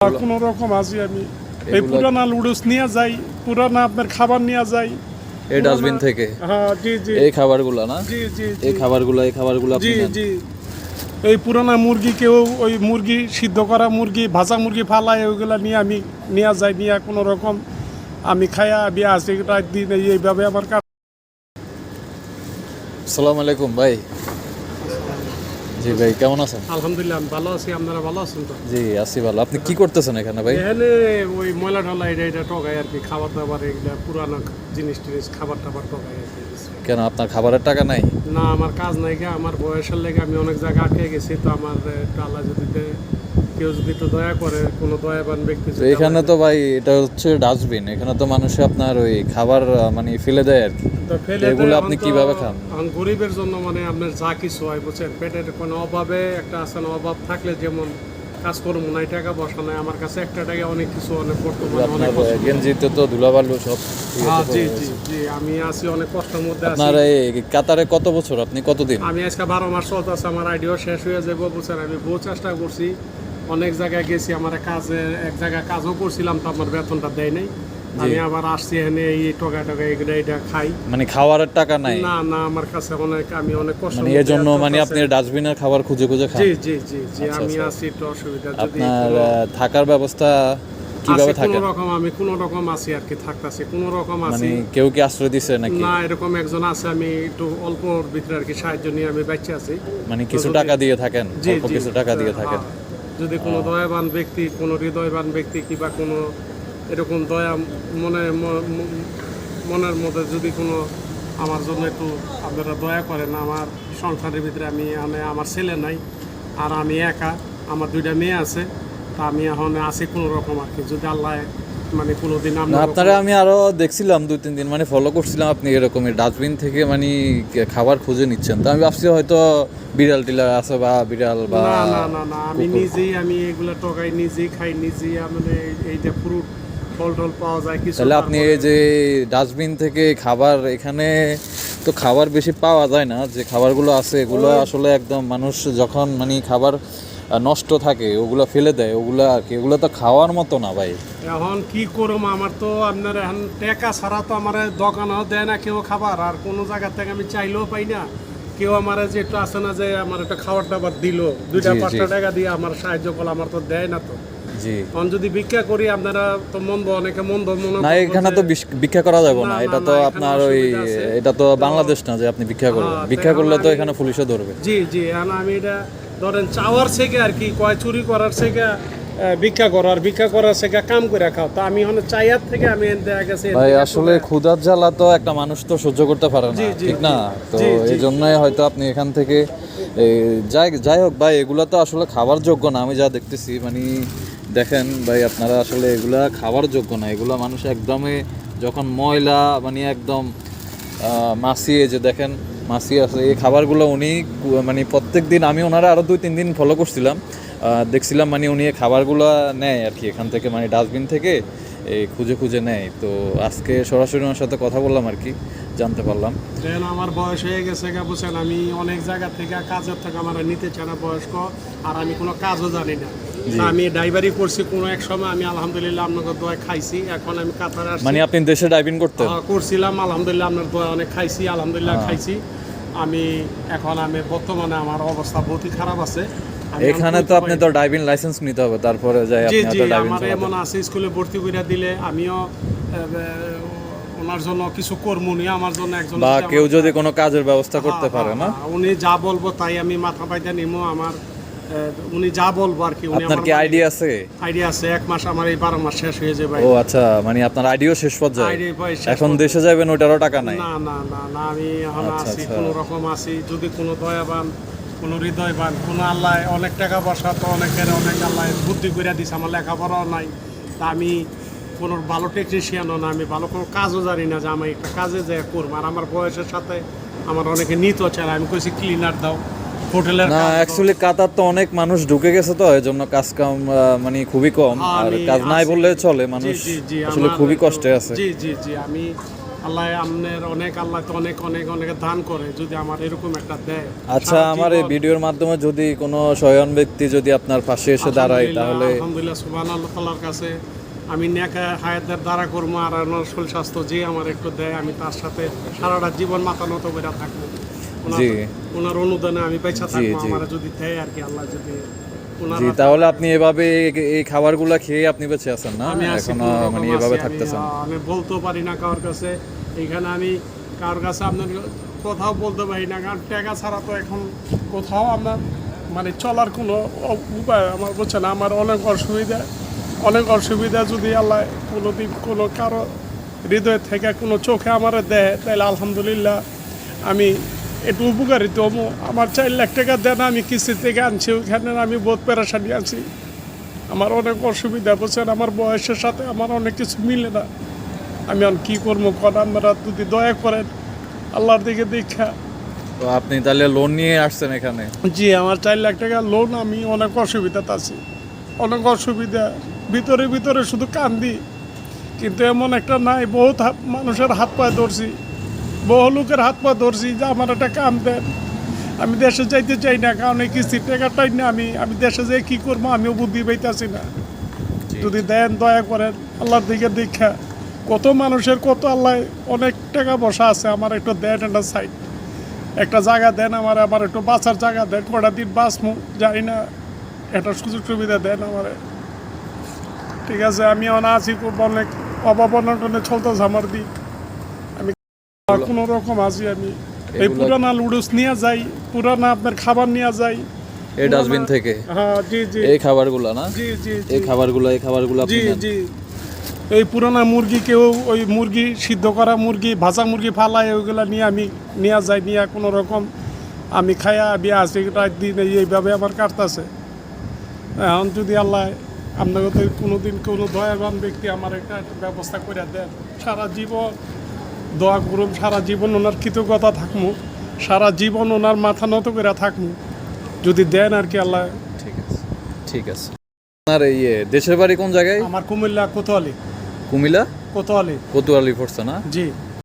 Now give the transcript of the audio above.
কোনো রকম আছি আমি। এই পুরানা লুডুস নিয়ে যাই, পুরানা আপনার খাবার নিয়ে যাই এই ডাস্টবিন থেকে। হ্যাঁ জি জি, এই খাবারগুলো না, জি জি এই খাবারগুলো জি জি। এই পুরানা মুরগি, কেউ ওই মুরগি সিদ্ধ করা মুরগি, ভাজা মুরগি ফালায় ওইগুলা নিয়ে আমি নিয়ে যাই, নিয়ে কোনো রকম আমি খাইয়া আমি আসি রাত দিন এইভাবে আমার কাজ। আসসালামু আলাইকুম ভাই। জি ভাই, কেমন আছেন? আলহামদুলিল্লাহ আমি ভালো আছি, আপনারা ভালো আছেন তো? জি আছি ভালো। আপনি কি করতেছেন এখানে ভাই? এখানে ওই ময়লা টলা এটা টকাই আর কি, খাবার দাবার এগুলা পুরানো জিনিস টিনিস খাবার টাবার টকাই আর কি। কেন আপনার খাবারের টাকা নাই? না, আমার কাজ নাই গা, আমার বয়সের লেগে আমি অনেক জায়গায় আটকে গেছি, তো আমার একটু আল্লাহ যদি কেউ যদি একটু দয়া করে, কোনো দয়াবান ব্যক্তি তো এখানে তো ভাই এটা হচ্ছে ডাস্টবিন, এখানে তো মানুষে আপনার ওই খাবার মানে ফেলে দেয় আর কি। এগুলো আপনি কিভাবে খান? গরিবের জন্য মানে আপনার যা কিছু হয় বুঝছেন, পেটের কোনো অভাবে একটা আছে না, অভাব থাকলে যেমন কাজ করবো নাই, টাকা বসা নাই, আমার কাছে একটা টাকা অনেক কিছু, অনেক বর্তমানে অনেক কষ্ট। গেঞ্জিতে তো ধুলাবালু সব। জি জি জি, আমি আছি অনেক কষ্টের মধ্যে আছি। আপনার এই কাতারে কত বছর, আপনি কতদিন? আমি আজকে 12 মাস চলতেছে, আমার আইডিও শেষ হয়ে যাবো বুঝছেন। আমি বহু চেষ্টা করছি, অনেক জায়গায় গেছি, আমার কাজে এক জায়গায় কাজও করছিলাম, তো আমার বেতনটা দেয় নাই। আমি আবার আসছি এখানে এই টকা টকা এগুলো এটা খাই, মানে খাওয়ার টাকা নাই? না না, আমার কাছে অনেক, আমি অনেক কষ্ট, মানে এর জন্য মানে আপনি ডাস্টবিনের খাবার খুঁজে খুঁজে খান? জি জি জি জি, আমি আছি একটু অসুবিধা। যদি আপনার থাকার ব্যবস্থা কিভাবে থাকে? কোনো রকম আমি কোনো রকম আছি আর কি, থাকতাছি কোনো রকম মানে আছি। কেউ কি আশ্রয় দিছে নাকি? না, এরকম একজন আছে, আমি একটু অল্পর ভিতরে আর কি সাহায্য নিয়ে আমি বেঁচে আছি। মানে কিছু টাকা দিয়ে থাকেন? অল্প কিছু টাকা দিয়ে থাকেন? যদি কোনো দয়াবান ব্যক্তি, কোনো হৃদয়বান ব্যক্তি কিংবা কোনো এরকম দয়া মনের মধ্যে যদি কোনো আমার জন্য একটু আপনারা দয়া করেন। আমার সংসারের ভিতরে আমি আমার ছেলে নাই, আর আমি একা, আমার 2টা মেয়ে আছে, তা আমি এখন আছি কোনো রকম আর কি। যদি আল্লাহ মানে কোনোদিন আপনারা আমি আরো দেখছিলাম 2-3 দিন মানে ফলো করছিলাম, আপনি এরকমই ডাস্টবিন থেকে মানে খাবার খুঁজে নিচ্ছেন, তো আমি ভাবছি হয়তো বিড়াল টিলার আছে বা বিড়াল বা। না না না না, আমি নিজেই, আমি এগুলা টকাই নিজেই খাই, নিজেই মানে এই যে ফ্রুট ফল টল পাওয়া যায় কিছু। তাহলে আপনি এই যে ডাস্টবিন থেকে খাবার, এখানে তো খাবার বেশি পাওয়া যায় না, যে খাবারগুলো আছে এগুলো আসলে একদম মানুষ যখন মানে খাবার নষ্ট থাকে ওগুলো ফেলে দেয়, ওগুলো আর কি, ওগুলো তো খাওয়ার মতো না ভাই। এখন কি করবো, আমার তো আপনার এখন টাকা ছাড়া তো আমার দোকানেও দেয় না কেউ খাবার, আর কোনো জায়গা থেকে আমি চাইলেও পাই না কেউ আমার, যে একটু আসে না যে আমার একটা খাবার দাবার দিল 2-5 টাকা দিয়ে আমার সাহায্য করলো, আমার তো দেয় না তো। জি, এখন যদি ভিক্ষা করি আপনারা তো মন্দ, অনেকে মন্দ মনে না এখানে তো ভিক্ষা করা যাবে না, এটা তো আপনার ওই, এটা তো বাংলাদেশ না যে আপনি ভিক্ষা করবেন, ভিক্ষা করলে তো এখানে পুলিশে ধরবে। জি জি, এখন আমি এটা ধরেন চাওয়ার থেকে আর কি, কয় চুরি করার থেকে ভিক্ষা করো, আর ভিক্ষা করার থেকে কাম করে খাও, তো আমি এখন চাইয়ার থেকে আমি দেখা গেছে ভাই আসলে ক্ষুধার জ্বালা তো একটা মানুষ তো সহ্য করতে পারে না, ঠিক না? তো এই জন্যই হয়তো আপনি এখান থেকে যাই হোক ভাই, এগুলা তো আসলে খাবার যোগ্য না, আমি যা দেখতেছি মানে দেখেন ভাই, আপনারা আসলে এগুলা খাবার যোগ্য না, এগুলা মানুষ একদমই যখন ময়লা মানে একদম মাছিয়ে, যে দেখেন মাছি আছে, এই খাবারগুলো উনি মানে প্রত্যেক দিন, আমি ওনারা আরও 2-3 দিন ফলো করছিলাম, দেখছিলাম মানে উনি খাবারগুলো নেয় আর কি এখান থেকে, মানে ডাস্টবিন থেকে এই খুঁজে খুঁজে নেয়। তো আজকে সরাসরি ওনার সাথে কথা বললাম আর কি, জানতে পারলাম। আমার বয়স হয়ে গেছে বুঝছেন, আমি অনেক জায়গা থেকে কাজের থেকে আমার নিতে চায় না বয়স্ক, আর আমি কোনো কাজও জানি না, আমি ড্রাইভারি করছি কোনো এক সময়, আমি আলহামদুলিল্লাহ আপনাদের দোয়া খাইছি, এখন আমি কাতারে আসছি। মানে আপনি দেশে ড্রাইভিং করছিলাম, আলহামদুলিল্লাহ আপনার দোয়া অনেক খাইছি, আলহামদুলিল্লাহ খাইছি। আমি এখন বর্তমানে আমার অবস্থা বহুতই খারাপ আছে। এখানে তো আপনি তো ড্রাইভিং লাইসেন্স নিতে হবে, তারপরে যাই আপনি জি জি, আমার এমন আছে স্কুলে ভর্তি করে দিলে আমিও ওনার জন্য কিছু কর্মী, আমার জন্য একজন বা কেউ যদি কোনো কাজের ব্যবস্থা করতে পারে না, উনি যা বলবো তাই আমি মাথা পাইতে নিমো, আমার উনি যা বলবো আর কি। আপনার কি আইডিয়া আছে? আইডিয়া আছে, 1 মাস আমার এই 12 মাস শেষ হয়ে যাবে। ও আচ্ছা, মানে আপনার আইডিও শেষ পর্যায়ে, আইডিয়া এখন দেশে যাবেন ওটারও টাকা নাই? না না না না, আমি এখন আছি কোনো রকম আছি। যদি কোনো দয়াবান, কোনো হৃদয়বান, কোনো আল্লাহ অনেক টাকা পয়সা তো অনেকের অনেক আল্লাহ বুদ্ধি করে দিছে, আমার লেখাপড়াও নাই, তা আমি কোনো ভালো টেকনিশিয়ানও না, আমি ভালো কোনো কাজও জানি না যে আমি একটা কাজে যে করবো, আর আমার বয়সের সাথে আমার অনেকে নিত চায়, আমি কইছি ক্লিনার দাও হোটেলের। না অ্যাকচুয়ালি কাতার তো অনেক মানুষ ঢুকে গেছে, তো এই জন্য কাজ কাম মানে খুবই কম, আর কাজ নাই বললে চলে, মানুষ আসলে খুবই কষ্টে আছে। জি জি জি, আমি আল্লাহ আমনের অনেক, আল্লাহ তো অনেক অনেক অনেক দান করে, যদি আমার এরকম একটা দেয়। আচ্ছা, সারা আমার এই জীবন- ভিডিওর মাধ্যমে যদি কোনো সহায়ন ব্যক্তি যদি আপনার পাশে এসে দাঁড়ায়, তাহলে আলহামদুলিল্লাহ সুবহানাল্লাহ তাআলার কাছে আমি নেকা হায়াতের দ্বারা করবো, আর আমার শরীর স্বাস্থ্য যে আমার একটু দেয়, আমি তার সাথে সারাটা জীবন মাথা নত করে থাকবো। জি। ওনার অনুদানে আমি বেঁচে থাকবো, জি। আমার যদি দেয় আর কি, আল্লাহ যদি ওনার জি, তাহলে আপনি এভাবে এই খাবারগুলা খেয়ে আপনি বেঁচে আছেন না? আমি আছি, এখনো কোনো রকম মানে আছি, এভাবে আমি, থাকতেছেন? আমি বলতেও পারি না কারোর কাছে, এইখানে আমি কারোর কাছে আপনার কোথাও বলতে পারি না, কারণ টাকা ছাড়া তো এখন কোথাও আপনার মানে চলার কোনো উপায় আমার বুঝছেন। আমার অনেক অসুবিধা যদি আল্লাহ কোনো দিন কোনো কারো হৃদয় থেকে কোনো চোখে আমার দেয়, তাহলে আলহামদুলিল্লাহ আমি একটু উপকারিত হবো। আমার 4 লাখ টাকা দেন, আমি কিস্তি থেকে আনছি, ওইখানে আমি বহুত পেরেশানি আছি, আমার অনেক অসুবিধা বুঝছেন। আমার বয়সের সাথে আমার অনেক কিছু মিলে না, আমি আর কি করবো কর, আপনারা যদি দয়া করেন আল্লাহর দিকে দীক্ষা। তো আপনি তাহলে লোন নিয়ে আসছেন এখানে? জি, আমার 4 লাখ টাকা লোন, আমি অনেক অসুবিধাতে আছি, অনেক অসুবিধা, ভিতরে ভিতরে শুধু কান্দি, কিন্তু এমন একটা নাই, বহুত মানুষের হাত পায়ে ধরছি, বহু লোকের হাত পা ধরছি যে আমার একটা কাম দেন, আমি দেশে যাইতে চাই না, কারণ এই কিস্তির টাকাটাই না, আমি দেশে যেয়ে কী করবো আমিও বুদ্ধি পাইতেছি না। যদি দেন দয়া করেন আল্লাহর দিকে দীক্ষা, কত মানুষের কত আল্লাহ অনেক টাকা বসা আছে, আমার একটু দেন একটা সাইড, একটা জায়গা দেন, আমার একটু বাঁচার জায়গা দেন, কটা দিন বাঁচমু জানি না, একটা সুযোগ সুবিধা দেন আমারে। ঠিক আছে, আমি আছি খুব অনেক অভাব অনটনে চলতেছে আমার দিক, আমি কোনো রকম আছি। আমি এই পুরানা লুডুস নিয়ে যাই, পুরানা আপনার খাবার নিয়ে যাই এই ডাস্টবিন থেকে? হ্যাঁ, জি জি এই খাবারগুলা না? জি জি এই খাবারগুলো আপনি জি নেন? জি এই পুরানা মুরগি, কেউ ওই মুরগি সিদ্ধ করা মুরগি, ভাজা মুরগি ফালায়, ওইগুলা নিয়ে আমি নিয়ে যাই, নিয়ে কোনো রকম আমি খাইয়া আমি আসি, রাত দিন এইভাবে আমার কাটতেছে। এখন যদি আল্লাহ আপনাকে তো কোনোদিন কোনো দয়াবান ব্যক্তি আমার একটা ব্যবস্থা করে দেন, সারা জীবন দোয়া করুন, সারা জীবন ওনার কৃতজ্ঞতা থাকমু, সারা জীবন ওনার মাথা নত করে থাকমু, যদি দেন আর কি আল্লাহ। ঠিক আছে, ঠিক আছে। আপনার এই দেশের বাড়ি কোন জায়গায়? আমার কুমিল্লা কোতোয়ালি। কুমিল্লা কোতোয়ালি। কোতোয়ালি পড়ছে না? জি।